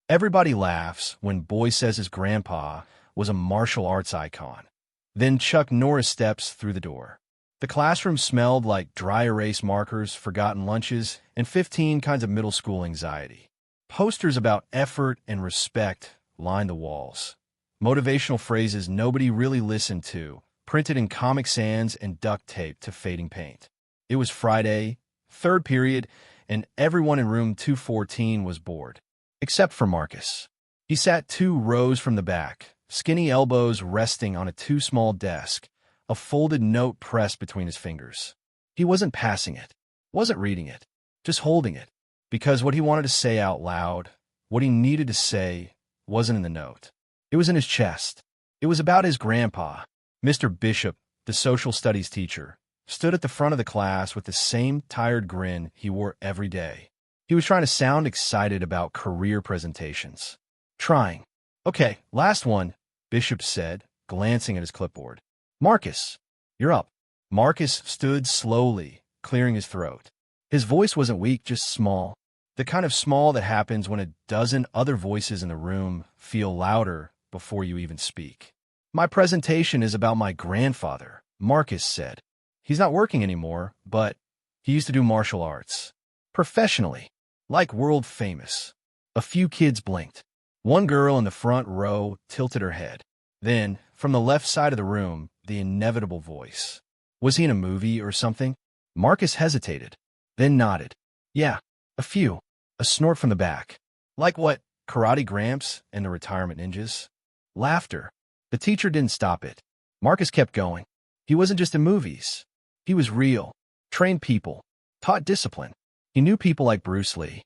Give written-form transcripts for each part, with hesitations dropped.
Everybody laughs when Boy says his grandpa was a martial arts icon. Then Chuck Norris steps through the door. The classroom smelled like dry erase markers, forgotten lunches, and 15 kinds of middle school anxiety. Posters about effort and respect lined the walls. Motivational phrases nobody really listened to, printed in Comic Sans and duct taped to fading paint. It was Friday, third period, and everyone in room 214 was bored. Except for Marcus. He sat 2 rows from the back, skinny elbows resting on a too small desk, a folded note pressed between his fingers. He wasn't passing it, wasn't reading it, just holding it, because what he wanted to say out loud, what he needed to say, wasn't in the note. It was in his chest. It was about his grandpa. Mr. Bishop, the social studies teacher, stood at the front of the class with the same tired grin he wore every day. He was trying to sound excited about career presentations. Trying. Okay, last one, Bishop said, glancing at his clipboard. Marcus, you're up. Marcus stood slowly, clearing his throat. His voice wasn't weak, just small. The kind of small that happens when a dozen other voices in the room feel louder before you even speak. My presentation is about my grandfather, Marcus said. He's not working anymore, but he used to do martial arts. Professionally. Like world famous. A few kids blinked. One girl in the front row tilted her head. Then, from the left side of the room, the inevitable voice. Was he in a movie or something? Marcus hesitated, then nodded. Yeah, a few. A snort from the back. Like what, Karate Gramps and the Retirement Ninjas? Laughter. The teacher didn't stop it. Marcus kept going. He wasn't just in movies. He was real. Trained people. Taught discipline. He knew people like Bruce Lee.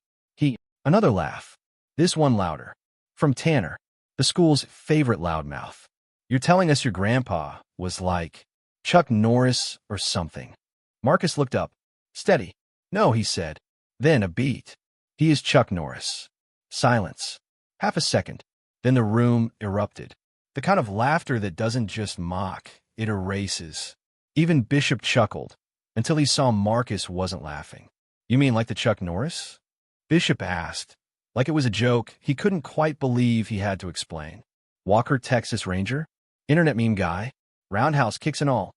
Another laugh. This one louder. From Tanner, the school's favorite loudmouth. You're telling us your grandpa was like Chuck Norris or something. Marcus looked up. Steady. No, he said. Then a beat. He is Chuck Norris. Silence. Half a second. Then the room erupted. The kind of laughter that doesn't just mock, it erases. Even Bishop chuckled, until he saw Marcus wasn't laughing. You mean like the Chuck Norris? Bishop asked. Like it was a joke, he couldn't quite believe he had to explain. Walker, Texas Ranger? Internet meme guy? Roundhouse kicks and all.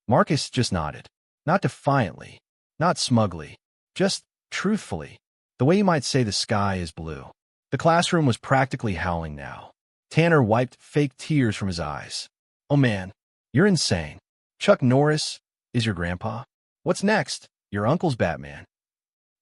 Marcus just nodded. Not defiantly. Not smugly. Just truthfully. The way you might say the sky is blue. The classroom was practically howling now. Tanner wiped fake tears from his eyes. Oh man, you're insane. Chuck Norris is your grandpa? What's next? Your uncle's Batman.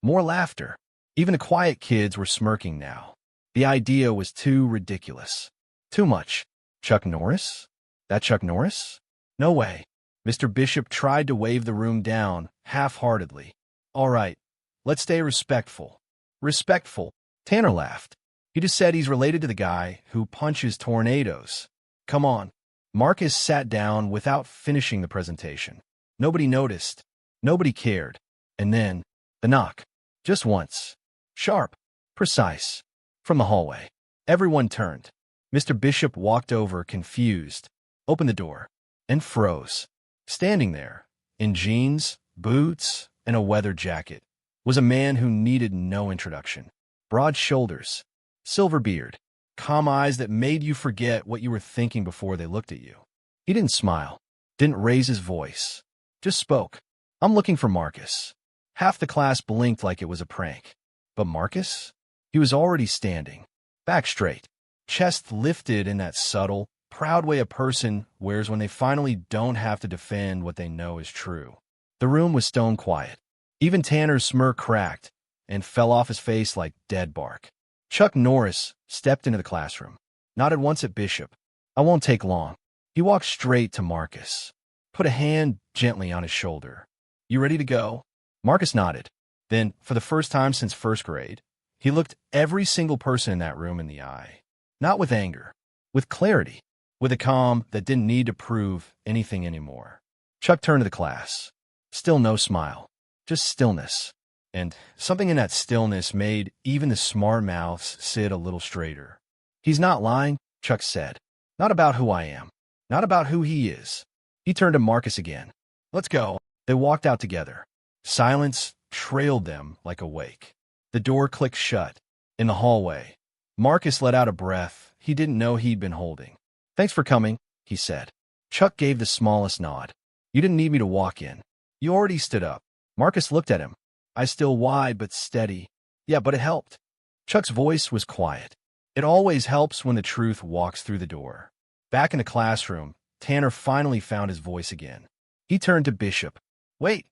More laughter. Even the quiet kids were smirking now. The idea was too ridiculous. Too much. Chuck Norris? That Chuck Norris? No way. Mr. Bishop tried to wave the room down, half-heartedly. All right, let's stay respectful. Respectful. Tanner laughed. He just said he's related to the guy who punches tornadoes. Come on. Marcus sat down without finishing the presentation. Nobody noticed. Nobody cared. And then, the knock. Just once. Sharp. Precise. From the hallway. Everyone turned. Mr. Bishop walked over, confused, opened the door, and froze. Standing there, in jeans, boots, and a weather jacket, was a man who needed no introduction. Broad shoulders, silver beard, calm eyes that made you forget what you were thinking before they looked at you. He didn't smile, didn't raise his voice, just spoke. I'm looking for Marcus. Half the class blinked like it was a prank. But Marcus? He was already standing, back straight, chest lifted in that subtle, proud way a person wears when they finally don't have to defend what they know is true. The room was stone quiet. Even Tanner's smirk cracked and fell off his face like dead bark. Chuck Norris stepped into the classroom, nodded once at Bishop. I won't take long. He walked straight to Marcus, put a hand gently on his shoulder. You ready to go? Marcus nodded. Then, for the first time since first grade, he looked every single person in that room in the eye. Not with anger, with clarity, with a calm that didn't need to prove anything anymore. Chuck turned to the class. Still no smile, just stillness. And something in that stillness made even the smart mouths sit a little straighter. He's not lying, Chuck said. Not about who I am. Not about who he is. He turned to Marcus again. Let's go. They walked out together. Silence trailed them like a wake. The door clicked shut. In the hallway, Marcus let out a breath he didn't know he'd been holding. "Thanks for coming," he said. Chuck gave the smallest nod. "You didn't need me to walk in. You already stood up." Marcus looked at him. "Eyes still wide but steady." "Yeah, but it helped." Chuck's voice was quiet. It always helps when the truth walks through the door. Back in the classroom, Tanner finally found his voice again. He turned to Bishop. "Wait,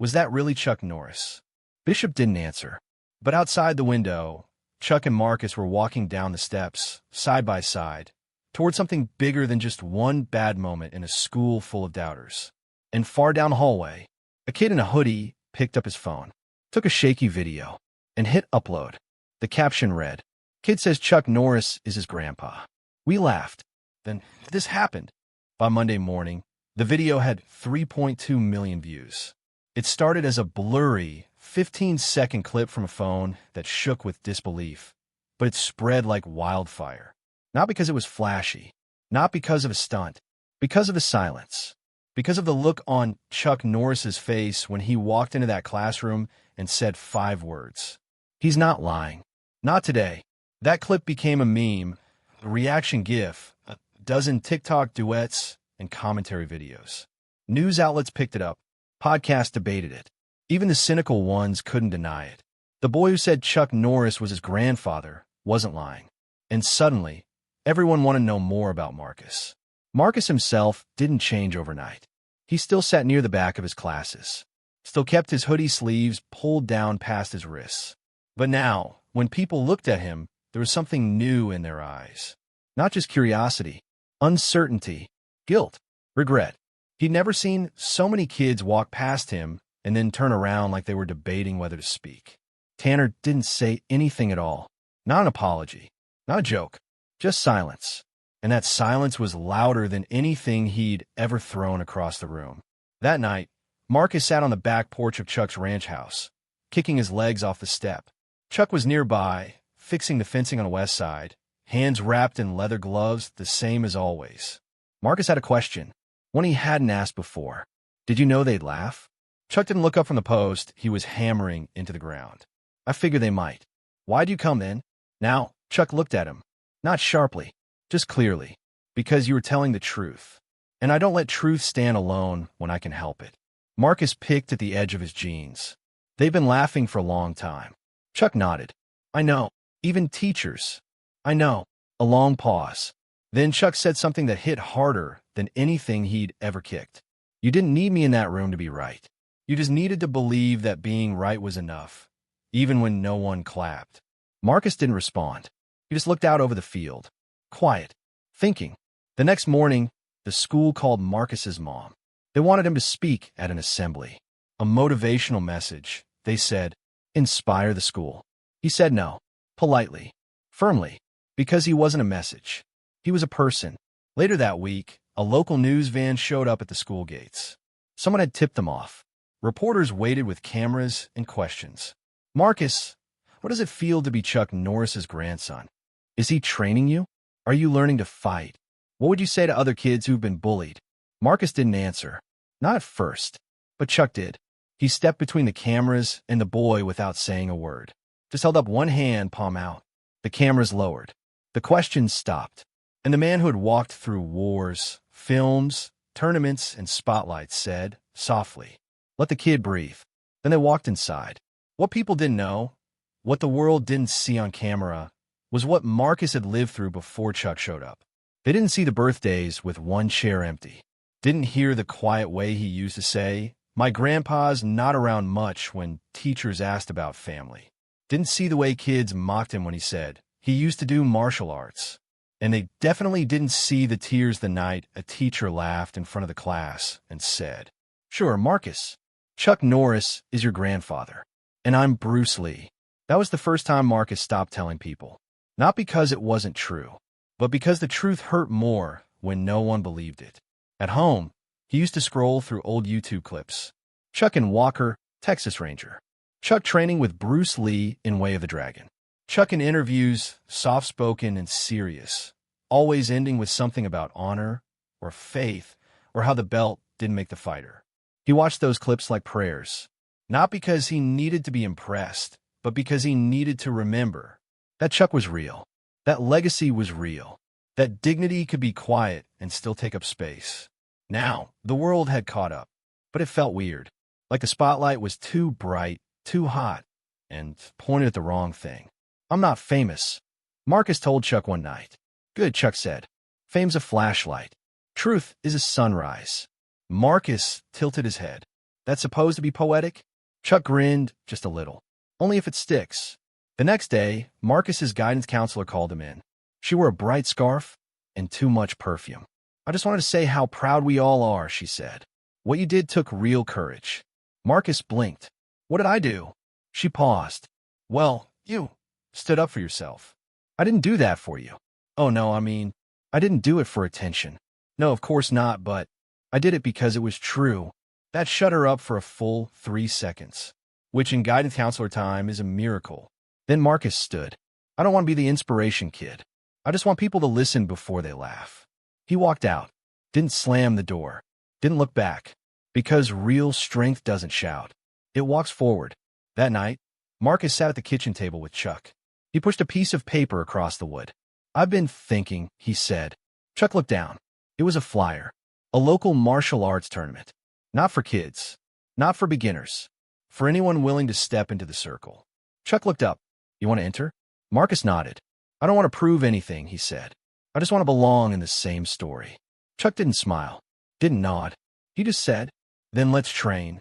was that really Chuck Norris?" Bishop didn't answer. But outside the window, Chuck and Marcus were walking down the steps, side by side, toward something bigger than just one bad moment in a school full of doubters. And far down the hallway, a kid in a hoodie picked up his phone, took a shaky video, and hit upload. The caption read, "Kid says Chuck Norris is his grandpa." We laughed. Then this happened. By Monday morning, the video had 3.2 million views. It started as a blurry, 15-second clip from a phone that shook with disbelief, but it spread like wildfire. Not because it was flashy, not because of a stunt, because of the silence, because of the look on Chuck Norris's face when he walked into that classroom and said 5 words. "He's not lying. Not today." That clip became a meme, a reaction gif, a dozen TikTok duets, and commentary videos. News outlets picked it up. Podcasts debated it. Even the cynical ones couldn't deny it. The boy who said Chuck Norris was his grandfather wasn't lying. And suddenly, everyone wanted to know more about Marcus. Marcus himself didn't change overnight. He still sat near the back of his classes, still kept his hoodie sleeves pulled down past his wrists. But now, when people looked at him, there was something new in their eyes. Not just curiosity, uncertainty, guilt, regret. He'd never seen so many kids walk past him and then turn around like they were debating whether to speak. Tanner didn't say anything at all. Not an apology, not a joke, just silence. And that silence was louder than anything he'd ever thrown across the room. That night, Marcus sat on the back porch of Chuck's ranch house, kicking his legs off the step. Chuck was nearby, fixing the fencing on the west side, hands wrapped in leather gloves, the same as always. Marcus had a question, one he hadn't asked before. "Did you know they'd laugh?" Chuck didn't look up from the post he was hammering into the ground. "I figured they might." "Why'd you come then?" Now, Chuck looked at him. Not sharply, just clearly. "Because you were telling the truth. And I don't let truth stand alone when I can help it." Marcus picked at the edge of his jeans. "They've been laughing for a long time." Chuck nodded. "I know. Even teachers. I know." A long pause. Then Chuck said something that hit harder than anything he'd ever kicked. "You didn't need me in that room to be right. You just needed to believe that being right was enough, even when no one clapped." Marcus didn't respond. He just looked out over the field, quiet, thinking. The next morning, the school called Marcus's mom. They wanted him to speak at an assembly. A motivational message. They said, "Inspire the school." He said no, politely, firmly, because he wasn't a message. He was a person. Later that week, a local news van showed up at the school gates. Someone had tipped them off. Reporters waited with cameras and questions. "Marcus, what does it feel to be Chuck Norris's grandson? Is he training you? Are you learning to fight? What would you say to other kids who've been bullied?" Marcus didn't answer. Not at first, but Chuck did. He stepped between the cameras and the boy without saying a word. Just held up one hand, palm out. The cameras lowered. The questions stopped. And the man who had walked through wars, films, tournaments, and spotlights said, softly, "Let the kid breathe." Then they walked inside. What people didn't know, what the world didn't see on camera, was what Marcus had lived through before Chuck showed up. They didn't see the birthdays with one chair empty. Didn't hear the quiet way he used to say, "My grandpa's not around much," when teachers asked about family. Didn't see the way kids mocked him when he said, "He used to do martial arts." And they definitely didn't see the tears the night a teacher laughed in front of the class and said, "Sure, Marcus, Chuck Norris is your grandfather, and I'm Bruce Lee." That was the first time Marcus stopped telling people. Not because it wasn't true, but because the truth hurt more when no one believed it. At home, he used to scroll through old YouTube clips. Chuck and Walker, Texas Ranger. Chuck training with Bruce Lee in Way of the Dragon. Chuck in interviews, soft-spoken and serious, always ending with something about honor or faith or how the belt didn't make the fighter. He watched those clips like prayers, not because he needed to be impressed, but because he needed to remember that Chuck was real. That legacy was real. That dignity could be quiet and still take up space. Now, the world had caught up, but it felt weird. Like the spotlight was too bright, too hot, and pointed at the wrong thing. I'm not famous, Marcus told Chuck one night. Good, Chuck said. Fame's a flashlight. Truth is a sunrise. Marcus tilted his head. That's supposed to be poetic? Chuck grinned just a little. Only if it sticks. The next day, Marcus's guidance counselor called him in. She wore a bright scarf and too much perfume. I just wanted to say how proud we all are, she said. What you did took real courage. Marcus blinked. What did I do? She paused. Well, you stood up for yourself. I didn't do that for you. Oh no, I didn't do it for attention. No, of course not, but I did it because it was true. That shut her up for a full 3 seconds, which in guidance counselor time is a miracle. Then Marcus stood. I don't want to be the inspiration kid. I just want people to listen before they laugh. He walked out, didn't slam the door, didn't look back, because real strength doesn't shout. It walks forward. That night, Marcus sat at the kitchen table with Chuck. He pushed a piece of paper across the wood. I've been thinking, he said. Chuck looked down. It was a flyer. A local martial arts tournament. Not for kids. Not for beginners. For anyone willing to step into the circle. Chuck looked up. You want to enter? Marcus nodded. I don't want to prove anything, he said. I just want to belong in the same story. Chuck didn't smile. Didn't nod. He just said, then let's train.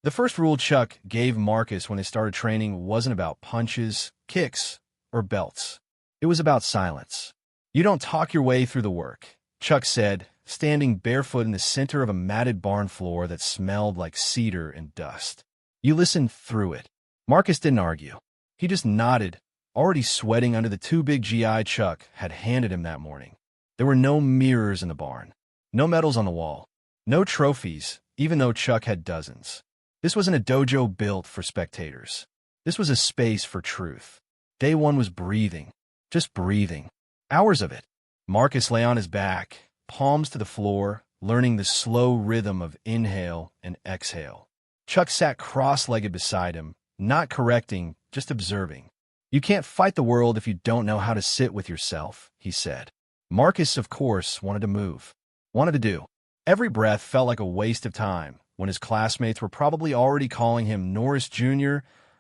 The first rule Chuck gave Marcus when they started training wasn't about punches, kicks, or belts. It was about silence. You don't talk your way through the work, Chuck said, standing barefoot in the center of a matted barn floor that smelled like cedar and dust. You listen through it. Marcus didn't argue. He just nodded, already sweating under the too big GI Chuck had handed him that morning. There were no mirrors in the barn, no medals on the wall, no trophies, even though Chuck had dozens. This wasn't a dojo built for spectators. This was a space for truth. Day one was breathing, just breathing. Hours of it. Marcus lay on his back, palms to the floor, learning the slow rhythm of inhale and exhale. Chuck sat cross-legged beside him, not correcting, just observing. You can't fight the world if you don't know how to sit with yourself, he said. Marcus, of course, wanted to move, wanted to do. Every breath felt like a waste of time when his classmates were probably already calling him Norris Jr.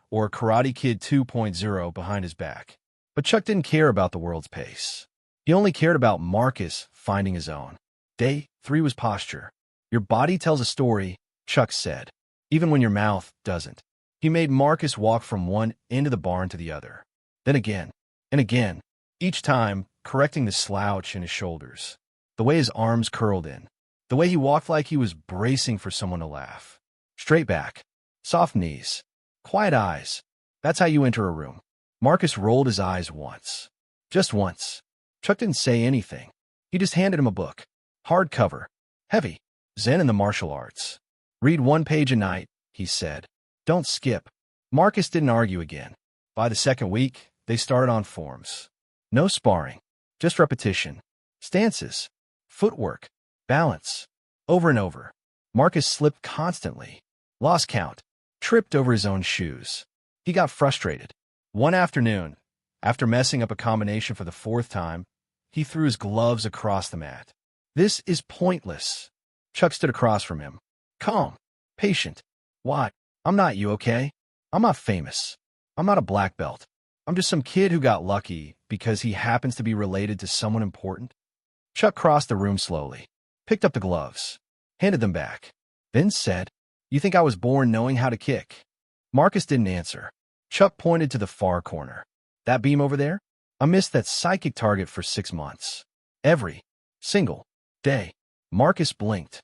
or Karate Kid 2.0 behind his back. But Chuck didn't care about the world's pace. He only cared about Marcus finding his own. Day 3 was posture. Your body tells a story, Chuck said, even when your mouth doesn't. He made Marcus walk from one end of the barn to the other. Then again, and again, each time correcting the slouch in his shoulders, the way his arms curled in, the way he walked like he was bracing for someone to laugh. Straight back, soft knees, quiet eyes. That's how you enter a room. Marcus rolled his eyes once. Just once. Chuck didn't say anything. He just handed him a book. Hardcover. Heavy. Zen in the martial arts. Read 1 page a night, he said. Don't skip. Marcus didn't argue again. By the second week, they started on forms. No sparring. Just repetition. Stances. Footwork. Balance. Over and over. Marcus slipped constantly. Lost count. Tripped over his own shoes. He got frustrated. One afternoon, after messing up a combination for the 4th time, he threw his gloves across the mat. This is pointless. Chuck stood across from him. Calm. Patient. Why? I'm not you, okay? I'm not famous. I'm not a black belt. I'm just some kid who got lucky because he happens to be related to someone important. Chuck crossed the room slowly, picked up the gloves, handed them back, then said, You think I was born knowing how to kick? Marcus didn't answer. Chuck pointed to the far corner. That beam over there? I missed that psychic target for 6 months. Every single day. Marcus blinked.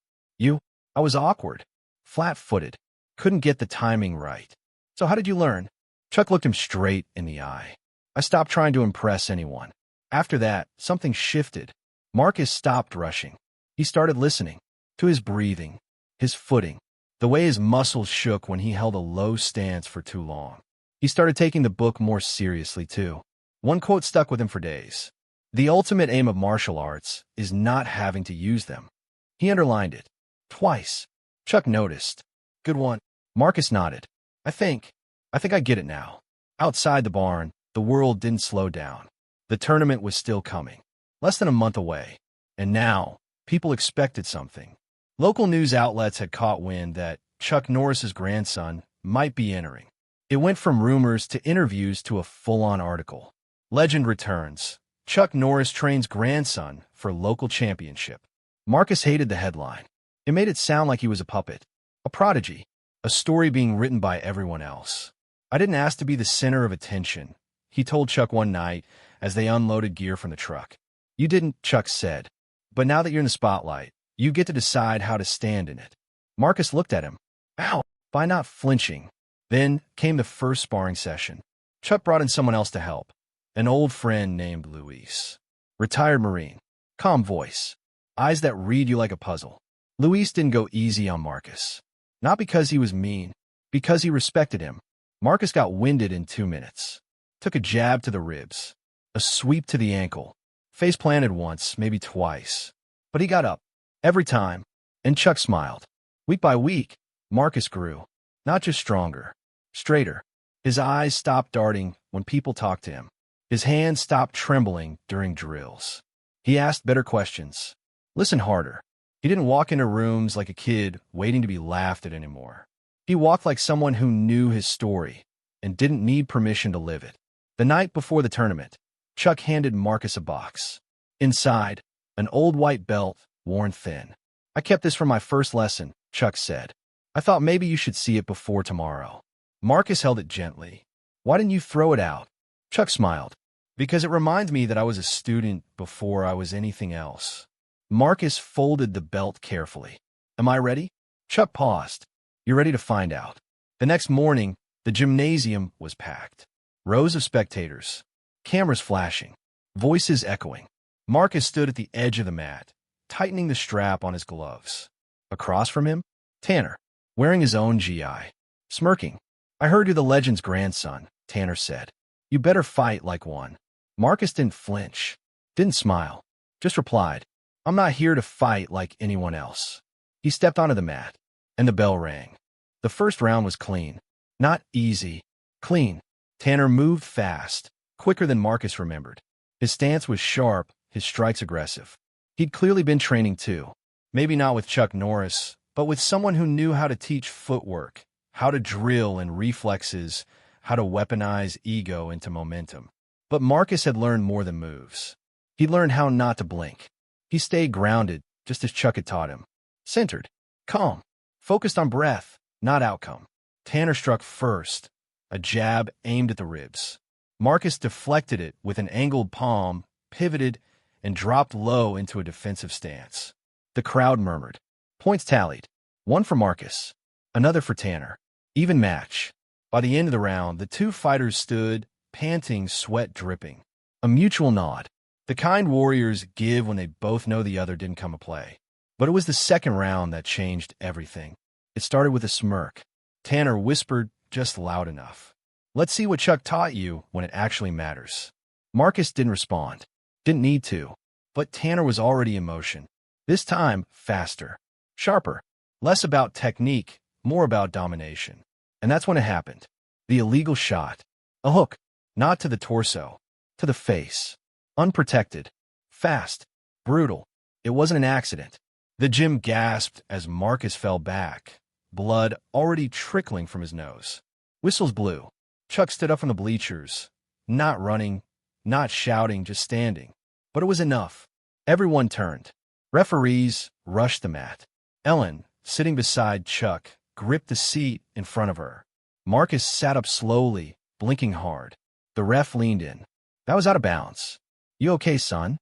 I was awkward, flat-footed, couldn't get the timing right. So how did you learn? Chuck looked him straight in the eye. I stopped trying to impress anyone. After that, something shifted. Marcus stopped rushing. He started listening to his breathing, his footing, the way his muscles shook when he held a low stance for too long. He started taking the book more seriously, too. One quote stuck with him for days. The ultimate aim of martial arts is not having to use them. He underlined it. Twice. Chuck noticed. Good one. Marcus nodded. I think I get it now. Outside the barn, the world didn't slow down. The tournament was still coming, less than a month away. And now, people expected something. Local news outlets had caught wind that Chuck Norris's grandson might be entering. It went from rumors to interviews to a full-on article. Legend returns. Chuck Norris trains grandson for local championship. Marcus hated the headline. It made it sound like he was a puppet, a prodigy, a story being written by everyone else. I didn't ask to be the center of attention, he told Chuck one night as they unloaded gear from the truck. You didn't, Chuck said. But now that you're in the spotlight, you get to decide how to stand in it. Marcus looked at him. Ow! By not flinching. Then came the first sparring session. Chuck brought in someone else to help. An old friend named Luis. Retired Marine. Calm voice. Eyes that read you like a puzzle. Luis didn't go easy on Marcus. Not because he was mean, because he respected him. Marcus got winded in 2 minutes. Took a jab to the ribs. A sweep to the ankle. Face planted once, maybe twice. But he got up. Every time. And Chuck smiled. Week by week, Marcus grew. Not just stronger. Straighter. His eyes stopped darting when people talked to him. His hands stopped trembling during drills. He asked better questions. Listened harder. He didn't walk into rooms like a kid waiting to be laughed at anymore. He walked like someone who knew his story and didn't need permission to live it. The night before the tournament, Chuck handed Marcus a box. Inside, an old white belt, worn thin. I kept this from my first lesson, Chuck said. I thought maybe you should see it before tomorrow. Marcus held it gently. Why didn't you throw it out? Chuck smiled. Because it reminds me that I was a student before I was anything else. Marcus folded the belt carefully. Am I ready? Chuck paused. You're ready to find out. The next morning, the gymnasium was packed. Rows of spectators. Cameras flashing. Voices echoing. Marcus stood at the edge of the mat, tightening the strap on his gloves. Across from him, Tanner, wearing his own GI. Smirking. I heard you're the legend's grandson, Tanner said. You better fight like one. Marcus didn't flinch. Didn't smile. Just replied. I'm not here to fight like anyone else. He stepped onto the mat, and the bell rang. The first round was clean. Not easy. Clean. Tanner moved fast, quicker than Marcus remembered. His stance was sharp, his strikes aggressive. He'd clearly been training too. Maybe not with Chuck Norris, but with someone who knew how to teach footwork, how to drill and reflexes, how to weaponize ego into momentum. But Marcus had learned more than moves. He learned how not to blink. He stayed grounded, just as Chuck had taught him. Centered. Calm. Focused on breath, not outcome. Tanner struck first, a jab aimed at the ribs. Marcus deflected it with an angled palm, pivoted, and dropped low into a defensive stance. The crowd murmured. Points tallied. One for Marcus, another for Tanner. Even match. By the end of the round, the two fighters stood, panting, sweat dripping. A mutual nod. The kind warriors give when they both know the other didn't come to play. But it was the second round that changed everything. It started with a smirk. Tanner whispered just loud enough. Let's see what Chuck taught you when it actually matters. Marcus didn't respond. Didn't need to. But Tanner was already in motion. This time, faster. Sharper. Less about technique, more about domination. And that's when it happened. The illegal shot. A hook. Not to the torso. To the face. Unprotected. Fast. Brutal. It wasn't an accident. The gym gasped as Marcus fell back, blood already trickling from his nose. Whistles blew. Chuck stood up from the bleachers. Not running, not shouting, just standing. But it was enough. Everyone turned. Referees rushed the mat. Ellen, sitting beside Chuck, gripped the seat in front of her. Marcus sat up slowly, blinking hard. The ref leaned in. That was out of bounds. You okay, son?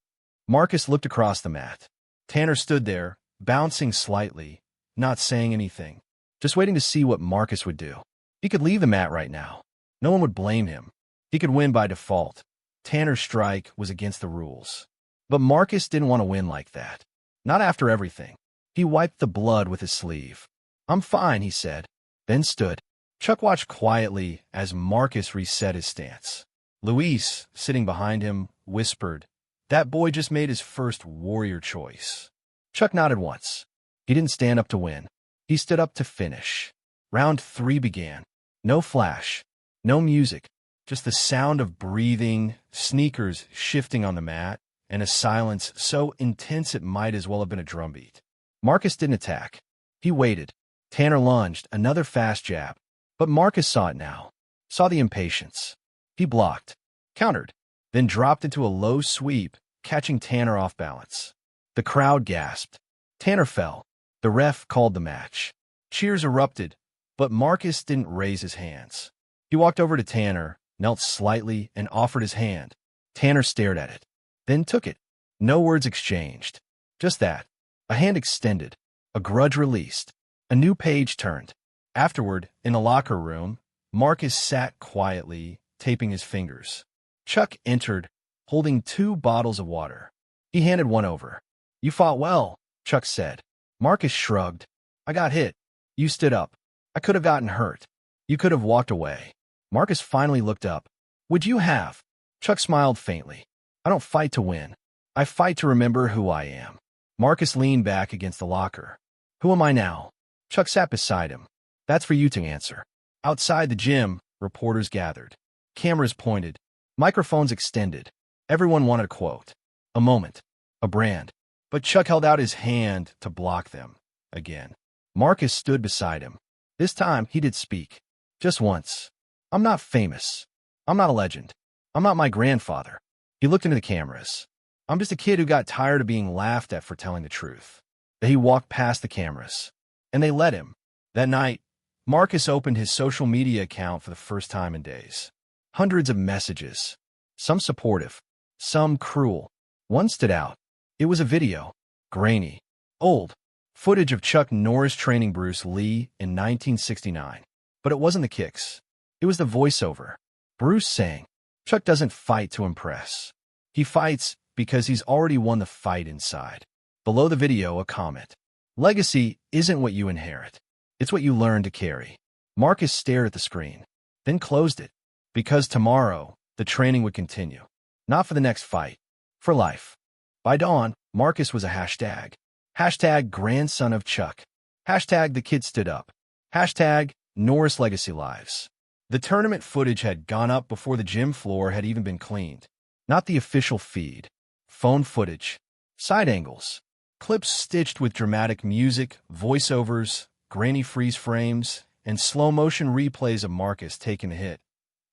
Marcus looked across the mat. Tanner stood there, bouncing slightly, not saying anything, just waiting to see what Marcus would do. He could leave the mat right now. No one would blame him. He could win by default. Tanner's strike was against the rules. But Marcus didn't want to win like that. Not after everything. He wiped the blood with his sleeve. I'm fine, he said, then stood. Chuck watched quietly as Marcus reset his stance. Luis, sitting behind him, whispered, that boy just made his first warrior choice. Chuck nodded once. He didn't stand up to win. He stood up to finish. Round 3 began. No flash. No music. Just the sound of breathing, sneakers shifting on the mat, and a silence so intense it might as well have been a drumbeat. Marcus didn't attack. He waited. Tanner lunged, another fast jab. But Marcus saw it now. Saw the impatience. He blocked, countered, then dropped into a low sweep, catching Tanner off balance. The crowd gasped. Tanner fell. The ref called the match. Cheers erupted, but Marcus didn't raise his hands. He walked over to Tanner, knelt slightly, and offered his hand. Tanner stared at it, then took it. No words exchanged. Just that. A hand extended. A grudge released. A new page turned. Afterward, in the locker room, Marcus sat quietly, taping his fingers. Chuck entered, holding 2 bottles of water. He handed one over. "You fought well," Chuck said. Marcus shrugged. "I got hit. You stood up. I could have gotten hurt. You could have walked away." Marcus finally looked up. "Would you have?" Chuck smiled faintly. "I don't fight to win. I fight to remember who I am." Marcus leaned back against the locker. "Who am I now?" Chuck sat beside him. "That's for you to answer." Outside the gym, reporters gathered. Cameras pointed. Microphones extended. Everyone wanted a quote. A moment. A brand. But Chuck held out his hand to block them. Again. Marcus stood beside him. This time, he did speak. Just once. "I'm not famous. I'm not a legend. I'm not my grandfather." He looked into the cameras. "I'm just a kid who got tired of being laughed at for telling the truth." He walked past the cameras. And they let him. That night, Marcus opened his social media account for the first time in days. Hundreds of messages. Some supportive. Some cruel. One stood out. It was a video. Grainy. Old. Footage of Chuck Norris training Bruce Lee in 1969. But it wasn't the kicks. It was the voiceover. Bruce saying, "Chuck doesn't fight to impress. He fights because he's already won the fight inside." Below the video, a comment. "Legacy isn't what you inherit. It's what you learn to carry." Marcus stared at the screen, then closed it. Because tomorrow, the training would continue. Not for the next fight. For life. By dawn, Marcus was a hashtag. Hashtag grandson of Chuck. Hashtag the kid stood up. Hashtag Norris Legacy Lives. The tournament footage had gone up before the gym floor had even been cleaned. Not the official feed. Phone footage. Side angles. Clips stitched with dramatic music, voiceovers, grainy freeze frames, and slow-motion replays of Marcus taking a hit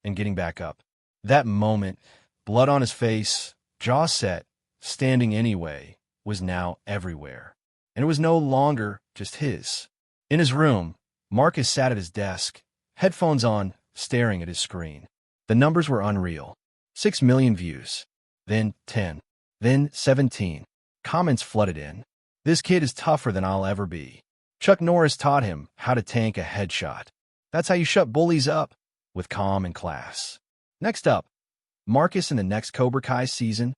and getting back up. That moment, blood on his face, jaw set, standing anyway, was now everywhere. And it was no longer just his. In his room, Marcus sat at his desk, headphones on, staring at his screen. The numbers were unreal. 6 million views. Then 10. Then 17. Comments flooded in. "This kid is tougher than I'll ever be. Chuck Norris taught him how to tank a headshot. That's how you shut bullies up," with calm and class. Next up, Marcus in the next Cobra Kai season.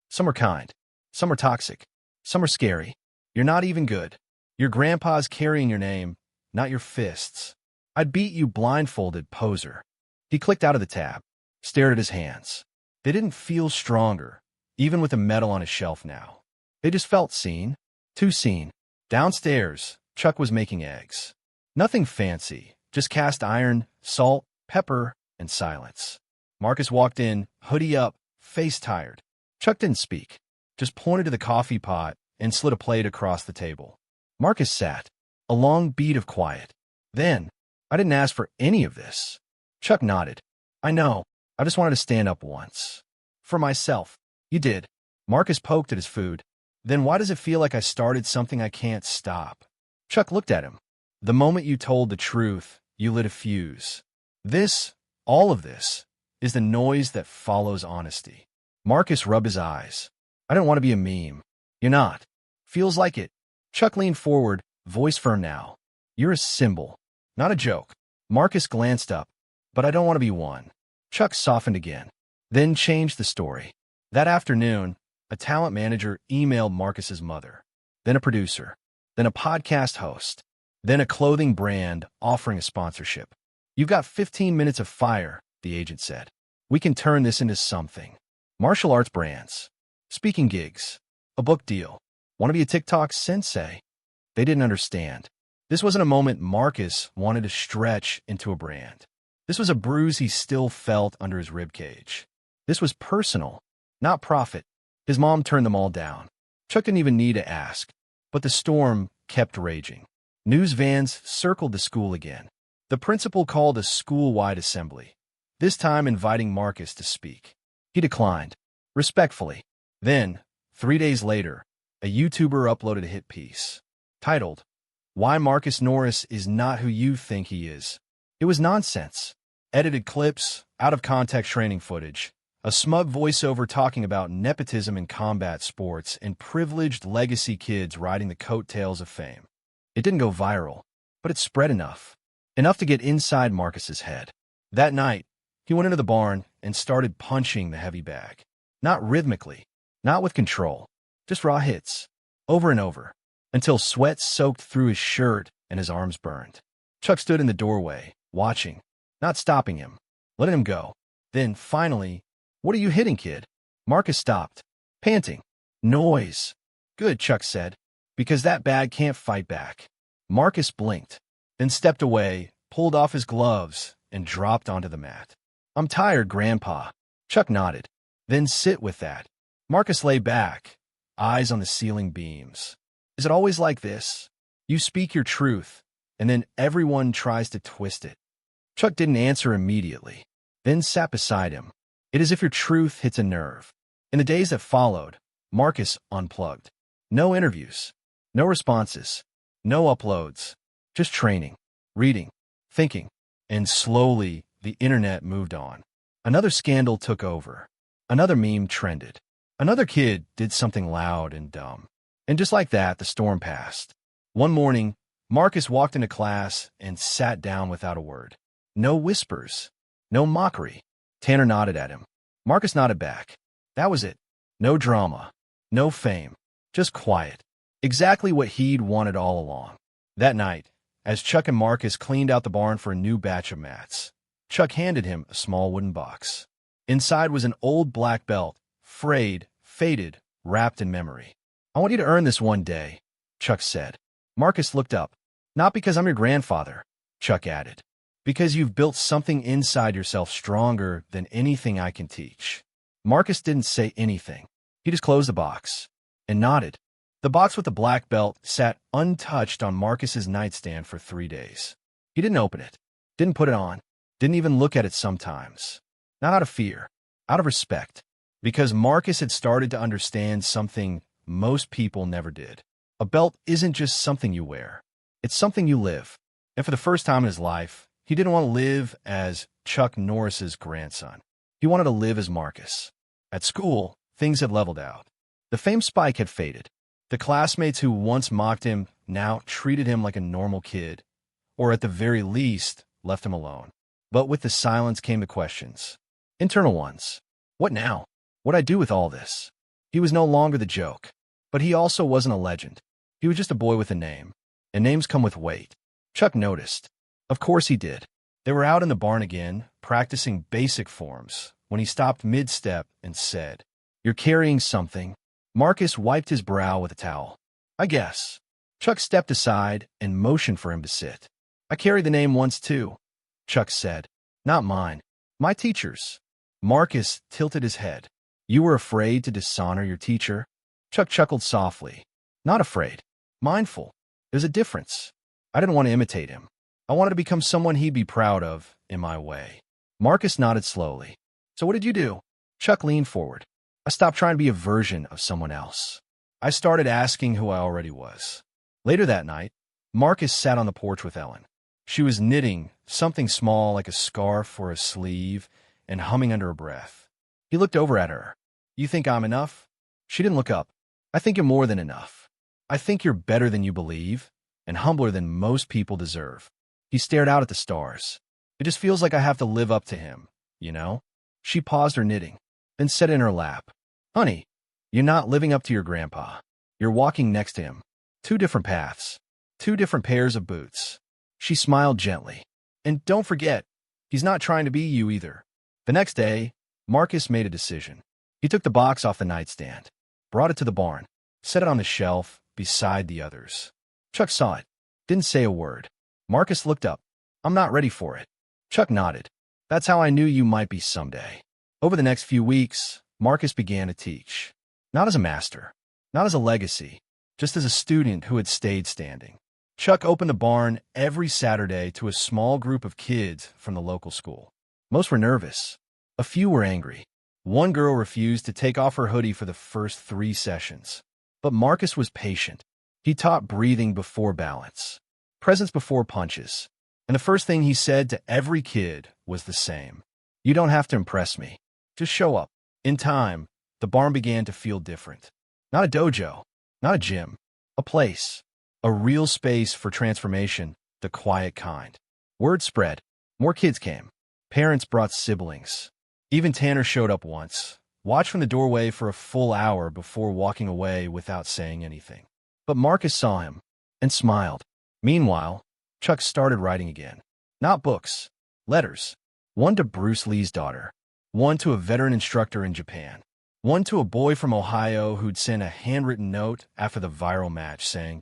"Some are kind. Some are toxic. Some are scary. You're not even good. Your grandpa's carrying your name, not your fists. I'd beat you blindfolded, poser." He clicked out of the tab, stared at his hands. They didn't feel stronger, even with a medal on his shelf now. They just felt seen. Too seen. Downstairs, Chuck was making eggs. Nothing fancy, just cast iron, salt, pepper, and silence. Marcus walked in, hoodie up, face tired. Chuck didn't speak, just pointed to the coffee pot and slid a plate across the table. Marcus sat, a long beat of quiet. Then, "I didn't ask for any of this." Chuck nodded. "I know. I just wanted to stand up once. For myself." "You did." Marcus poked at his food. "Then why does it feel like I started something I can't stop?" Chuck looked at him. "The moment you told the truth, you lit a fuse. This, all of this, is the noise that follows honesty." Marcus rubbed his eyes. "I don't want to be a meme." "You're not." "Feels like it." Chuck leaned forward, voice firm now. "You're a symbol, not a joke." Marcus glanced up. "But I don't want to be one." Chuck softened again, then changed the story. That afternoon, a talent manager emailed Marcus's mother, then a producer, then a podcast host, then a clothing brand offering a sponsorship. "You've got 15 minutes of fire," the agent said. "We can turn this into something." Martial arts brands, speaking gigs, a book deal. Want to be a TikTok sensei? They didn't understand. This wasn't a moment Marcus wanted to stretch into a brand. This was a bruise he still felt under his ribcage. This was personal, not profit. His mom turned them all down. Chuck didn't even need to ask. But the storm kept raging. News vans circled the school again. The principal called a school-wide assembly, this time inviting Marcus to speak. He declined, respectfully. Then, 3 days later, a YouTuber uploaded a hit piece, titled, "Why Marcus Norris is Not Who You Think He Is." It was nonsense. Edited clips, out-of-context training footage, a smug voiceover talking about nepotism in combat sports and privileged legacy kids riding the coattails of fame. It didn't go viral, but it spread enough to get inside Marcus's head. That night, he went into the barn and started punching the heavy bag. Not rhythmically, not with control, just raw hits, over and over, until sweat soaked through his shirt and his arms burned. Chuck stood in the doorway, watching, not stopping him, letting him go. Then, finally, "What are you hitting, kid?" Marcus stopped, panting. "Noise." "Good," Chuck said, "because that bag can't fight back." Marcus blinked, then stepped away, pulled off his gloves, and dropped onto the mat. "I'm tired, Grandpa." Chuck nodded. "Then sit with that." Marcus lay back, eyes on the ceiling beams. "Is it always like this? You speak your truth, and then everyone tries to twist it." Chuck didn't answer immediately, then sat beside him. It is as if your truth hits a nerve. In the days that followed, Marcus unplugged. No interviews, no responses, no uploads, just training, reading, thinking, and slowly the internet moved on. Another scandal took over. Another meme trended. Another kid did something loud and dumb. And just like that, the storm passed. One morning, Marcus walked into class and sat down without a word. No whispers, no mockery. Tanner nodded at him. Marcus nodded back. That was it. No drama, no fame, just quiet. Exactly what he'd wanted all along. That night, as Chuck and Marcus cleaned out the barn for a new batch of mats, Chuck handed him a small wooden box. Inside was an old black belt, frayed, faded, wrapped in memory. "I want you to earn this one day," Chuck said. Marcus looked up. "Not because I'm your grandfather," Chuck added. "Because you've built something inside yourself stronger than anything I can teach." Marcus didn't say anything. He just closed the box and nodded. The box with the black belt sat untouched on Marcus's nightstand for 3 days. He didn't open it, didn't put it on, didn't even look at it sometimes. Not out of fear, out of respect. Because Marcus had started to understand something most people never did. A belt isn't just something you wear. It's something you live. And for the first time in his life, he didn't want to live as Chuck Norris's grandson. He wanted to live as Marcus. At school, things had leveled out. The fame spike had faded. The classmates who once mocked him now treated him like a normal kid, or at the very least, left him alone. But with the silence came the questions. Internal ones. What now? What'd I do with all this? He was no longer the joke. But he also wasn't a legend. He was just a boy with a name. And names come with weight. Chuck noticed. Of course he did. They were out in the barn again, practicing basic forms, when he stopped mid-step and said, "You're carrying something." Marcus wiped his brow with a towel. "I guess." Chuck stepped aside and motioned for him to sit. "I carried the name once too," Chuck said. "Not mine. My teacher's." Marcus tilted his head. "You were afraid to dishonor your teacher?" Chuck chuckled softly. "Not afraid. Mindful. There's a difference. I didn't want to imitate him. I wanted to become someone he'd be proud of, in my way." Marcus nodded slowly. "So what did you do?" Chuck leaned forward. "I stopped trying to be a version of someone else. I started asking who I already was." Later that night, Marcus sat on the porch with Ellen. She was knitting something small like a scarf or a sleeve and humming under her breath. He looked over at her. "You think I'm enough?" She didn't look up. "I think you're more than enough. I think you're better than you believe and humbler than most people deserve." He stared out at the stars. "It just feels like I have to live up to him, you know?" She paused her knitting, then sat in her lap. "Honey, you're not living up to your grandpa. You're walking next to him. 2 different paths. 2 different pairs of boots." She smiled gently. "And don't forget, he's not trying to be you either." The next day, Marcus made a decision. He took the box off the nightstand, brought it to the barn, set it on the shelf beside the others. Chuck saw it, didn't say a word. Marcus looked up. "I'm not ready for it." Chuck nodded. That's how I knew you might be someday. Over the next few weeks, Marcus began to teach. Not as a master, not as a legacy, just as a student who had stayed standing. Chuck opened the barn every Saturday to a small group of kids from the local school. Most were nervous. A few were angry. One girl refused to take off her hoodie for the first 3 sessions. But Marcus was patient. He taught breathing before balance, presence before punches. And the first thing he said to every kid was the same. You don't have to impress me. Just show up. In time, the barn began to feel different. Not a dojo, not a gym, a place. A real space for transformation, the quiet kind. Word spread. More kids came. Parents brought siblings. Even Tanner showed up once, watched from the doorway for a full hour before walking away without saying anything. But Marcus saw him and smiled. Meanwhile, Chuck started writing again. Not books, letters. One to Bruce Lee's daughter. One to a veteran instructor in Japan. One to a boy from Ohio who'd sent a handwritten note after the viral match saying,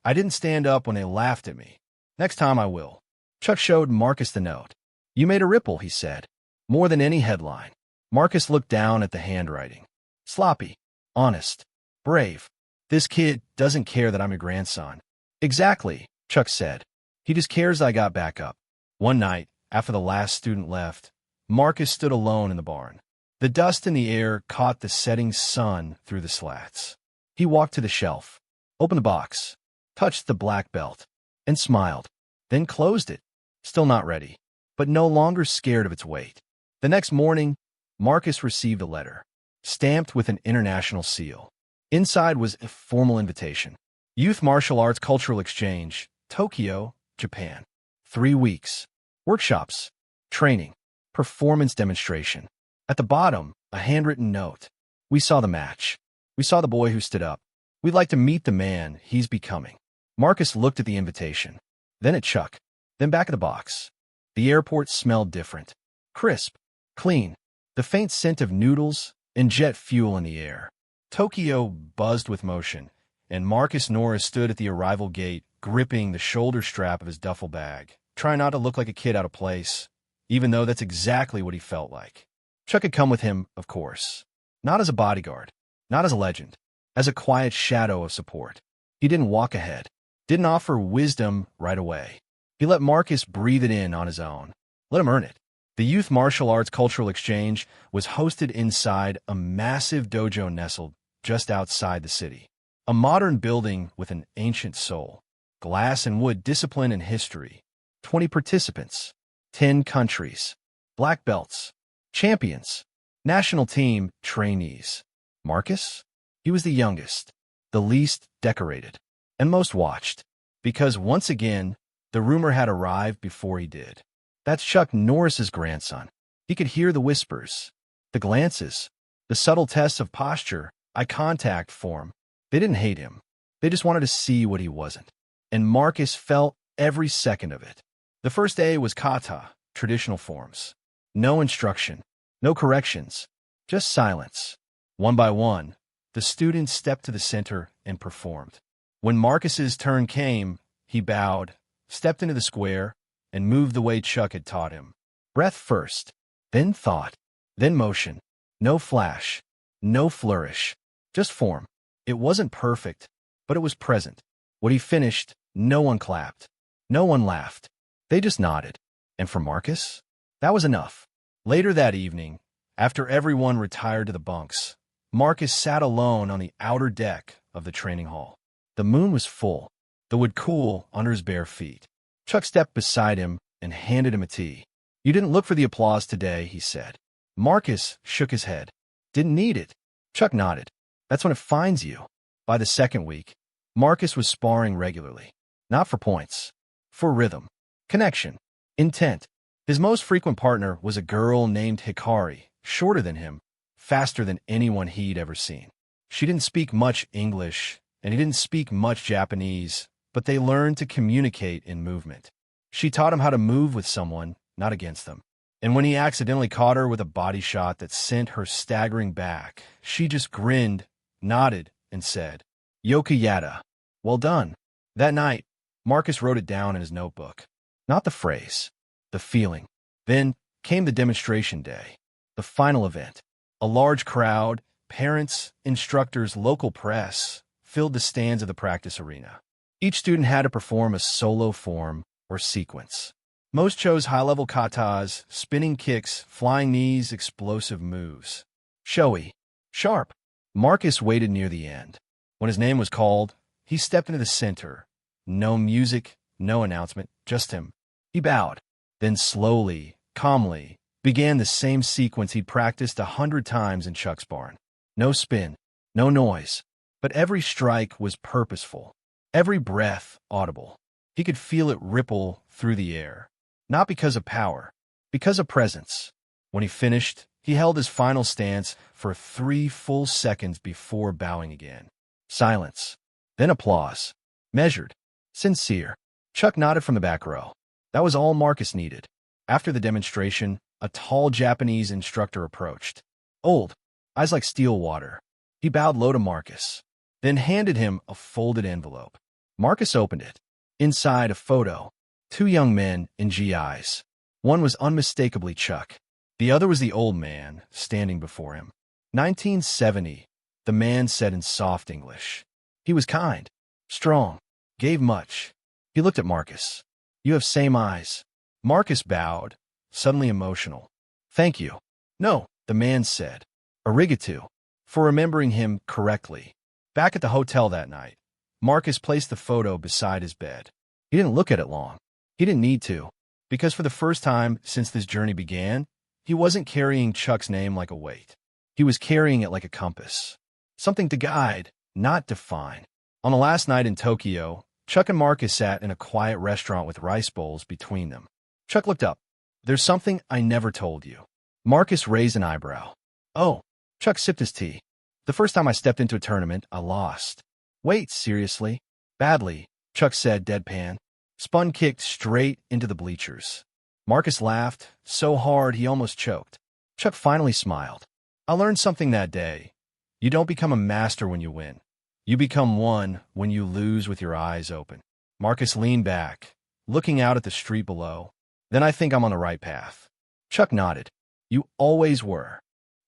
I didn't stand up when they laughed at me. Next time I will. Chuck showed Marcus the note. You made a ripple, he said. More than any headline. Marcus looked down at the handwriting. Sloppy. Honest. Brave. This kid doesn't care that I'm your grandson. Exactly, Chuck said. He just cares I got back up. One night, after the last student left, Marcus stood alone in the barn. The dust in the air caught the setting sun through the slats. He walked to the shelf, opened the box, touched the black belt, and smiled, then closed it, still not ready, but no longer scared of its weight. The next morning, Marcus received a letter, stamped with an international seal. Inside was a formal invitation. Youth Martial Arts Cultural Exchange, Tokyo, Japan. 3 weeks. Workshops, training, performance demonstration. At the bottom, a handwritten note. We saw the match. We saw the boy who stood up. We'd like to meet the man he's becoming. Marcus looked at the invitation, then at Chuck, then back at the box. The airport smelled different. Crisp, clean, the faint scent of noodles and jet fuel in the air. Tokyo buzzed with motion, and Norris stood at the arrival gate, gripping the shoulder strap of his duffel bag, trying not to look like a kid out of place, even though that's exactly what he felt like. Chuck had come with him, of course. Not as a bodyguard, not as a legend, as a quiet shadow of support. He didn't walk ahead. Didn't offer wisdom right away. He let Marcus breathe it in on his own. Let him earn it. The Youth Martial Arts Cultural Exchange was hosted inside a massive dojo nestled just outside the city. A modern building with an ancient soul. Glass and wood discipline and history. 20 participants. 10 countries. Black belts. Champions. National team trainees. Marcus? He was the youngest, the least decorated, and most watched, because once again, the rumor had arrived before he did. That's Chuck Norris's grandson. He could hear the whispers, the glances, the subtle tests of posture, eye contact form. They didn't hate him. They just wanted to see what he wasn't. And Marcus felt every second of it. The first day was kata, traditional forms. No instruction, no corrections, just silence. One by one, the students stepped to the center and performed. When Marcus's turn came, he bowed, stepped into the square, and moved the way Chuck had taught him. Breath first, then thought, then motion. No flash, no flourish, just form. It wasn't perfect, but it was present. When he finished, no one clapped. No one laughed. They just nodded. And for Marcus, that was enough. Later that evening, after everyone retired to the bunks, Marcus sat alone on the outer deck of the training hall. The moon was full. The wood cool under his bare feet. Chuck stepped beside him and handed him a tea. You didn't look for the applause today, he said. Marcus shook his head. Didn't need it. Chuck nodded. That's when it finds you. By the second week, Marcus was sparring regularly. Not for points. For rhythm. Connection. Intent. His most frequent partner was a girl named Hikari, shorter than him, faster than anyone he'd ever seen. She didn't speak much English, and he didn't speak much Japanese, but they learned to communicate in movement. She taught him how to move with someone, not against them. And when he accidentally caught her with a body shot that sent her staggering back, she just grinned, nodded, and said, Yokayata. Well done. That night, Marcus wrote it down in his notebook. Not the phrase, the feeling. Then Came the demonstration day, the final event. A large crowd, parents, instructors, local press, filled the stands of the practice arena. Each student had to perform a solo form or sequence. Most chose high-level katas, spinning kicks, flying knees, explosive moves. Showy, sharp. Marcus waited near the end. When his name was called, he stepped into the center. No music, no announcement, just him. He bowed, then slowly, calmly, began the same sequence he'd practiced 100 times in Chuck's barn. No spin, no noise, but every strike was purposeful, every breath audible. He could feel it ripple through the air, not because of power, because of presence. When he finished, he held his final stance for 3 full seconds before bowing again. Silence, then applause, measured, sincere. Chuck nodded from the back row. That was all Marcus needed. After the demonstration, a tall Japanese instructor approached. Old, eyes like steel water. He bowed low to Marcus, then handed him a folded envelope. Marcus opened it. Inside, a photo. 2 young men in GIs. One was unmistakably Chuck. The other was the old man standing before him. 1970, the man said in soft English. He was kind, strong, gave much. He looked at Marcus. You have same eyes. Marcus bowed, suddenly emotional. Thank you. No, the man said. Arigato, for remembering him correctly. Back at the hotel that night, Marcus placed the photo beside his bed. He didn't look at it long. He didn't need to, because for the first time since this journey began, he wasn't carrying Chuck's name like a weight. He was carrying it like a compass. Something to guide, not define. On the last night in Tokyo, Chuck and Marcus sat in a quiet restaurant with rice bowls between them. Chuck looked up. There's something I never told you. Marcus raised an eyebrow. Oh, Chuck sipped his tea. The first time I stepped into a tournament, I lost. Wait, seriously? Badly, Chuck said, deadpan. Spun kicked straight into the bleachers. Marcus laughed, so hard he almost choked. Chuck finally smiled. I learned something that day. You don't become a master when you win. You become one when you lose with your eyes open. Marcus leaned back, looking out at the street below. Then I think I'm on the right path. Chuck nodded. You always were.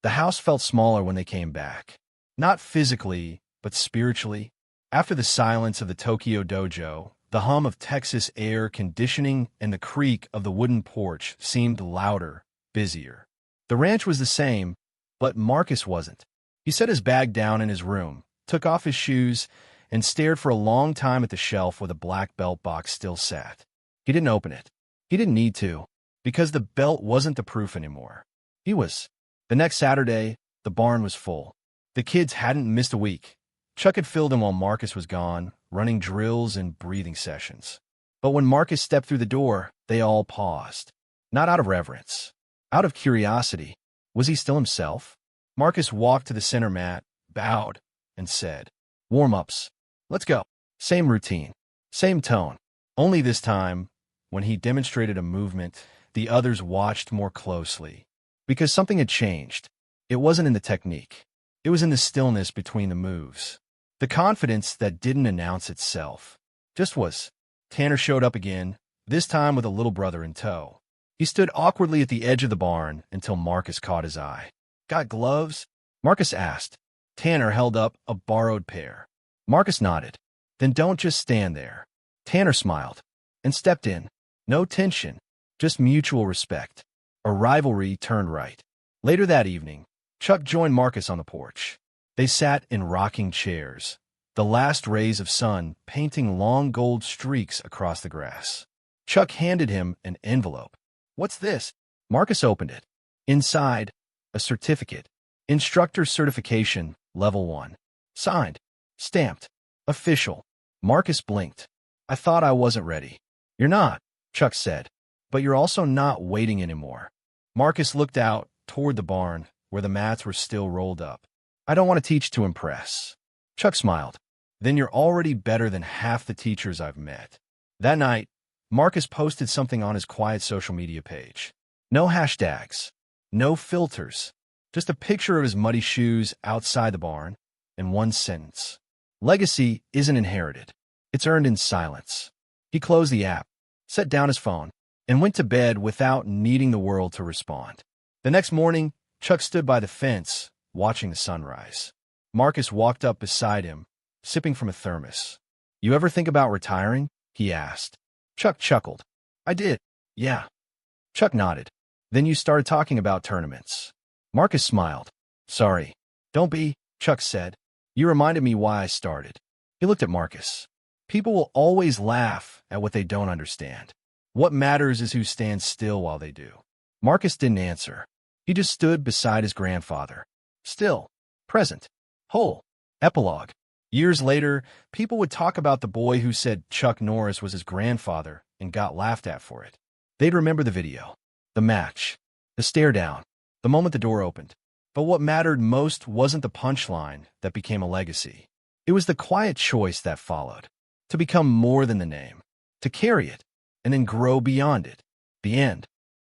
The house felt smaller when they came back. Not physically, but spiritually. After the silence of the Tokyo dojo, the hum of Texas air conditioning and the creak of the wooden porch seemed louder, busier. The ranch was the same, but Marcus wasn't. He set his bag down in his room, took off his shoes, and stared for a long time at the shelf where the black belt box still sat. He didn't open it. He didn't need to, because the belt wasn't the proof anymore. He was. The next Saturday, the barn was full. The kids hadn't missed a week. Chuck had filled in while Marcus was gone, running drills and breathing sessions. But when Marcus stepped through the door, they all paused. Not out of reverence. Out of curiosity. Was he still himself? Marcus walked to the center mat, bowed, and said, Warm-ups. Let's go. Same routine. Same tone. Only this time, when he demonstrated a movement, the others watched more closely. Because something had changed. It wasn't in the technique. It was in the stillness between the moves. The confidence that didn't announce itself. Just was. Tanner showed up again, this time with a little brother in tow. He stood awkwardly at the edge of the barn until Marcus caught his eye. Got gloves? Marcus asked. Tanner held up a borrowed pair. Marcus nodded. Then don't just stand there. Tanner smiled and stepped in. No tension, just mutual respect. A rivalry turned right. Later that evening, Chuck joined Marcus on the porch. They sat in rocking chairs, the last rays of sun painting long gold streaks across the grass. Chuck handed him an envelope. What's this? Marcus opened it. Inside, a certificate. Instructor certification, level 1. Signed. Stamped. Official. Marcus blinked. I thought I wasn't ready. You're not, Chuck said. But you're also not waiting anymore. Marcus looked out toward the barn, where the mats were still rolled up. I don't want to teach to impress. Chuck smiled. Then you're already better than half the teachers I've met. That night, Marcus posted something on his quiet social media page. No hashtags. No filters. Just a picture of his muddy shoes outside the barn, and one sentence. Legacy isn't inherited. It's earned in silence. He closed the app, set down his phone, and went to bed without needing the world to respond. The next morning, Chuck stood by the fence, watching the sunrise. Marcus walked up beside him, sipping from a thermos. "You ever think about retiring?" he asked. Chuck chuckled. "I did. Yeah." Chuck nodded. "Then you started talking about tournaments." Marcus smiled. "Sorry. Don't be," Chuck said. "You reminded me why I started." He looked at Marcus. People will always laugh at what they don't understand. What matters is who stands still while they do. Marcus didn't answer. He just stood beside his grandfather. Still, present, whole. Epilogue. Years later, people would talk about the boy who said Chuck Norris was his grandfather and got laughed at for it. They'd remember the video, the match, the stare down, the moment the door opened. But what mattered most wasn't the punchline that became a legacy. It was the quiet choice that followed, to become more than the name, to carry it, and then grow beyond it. The end.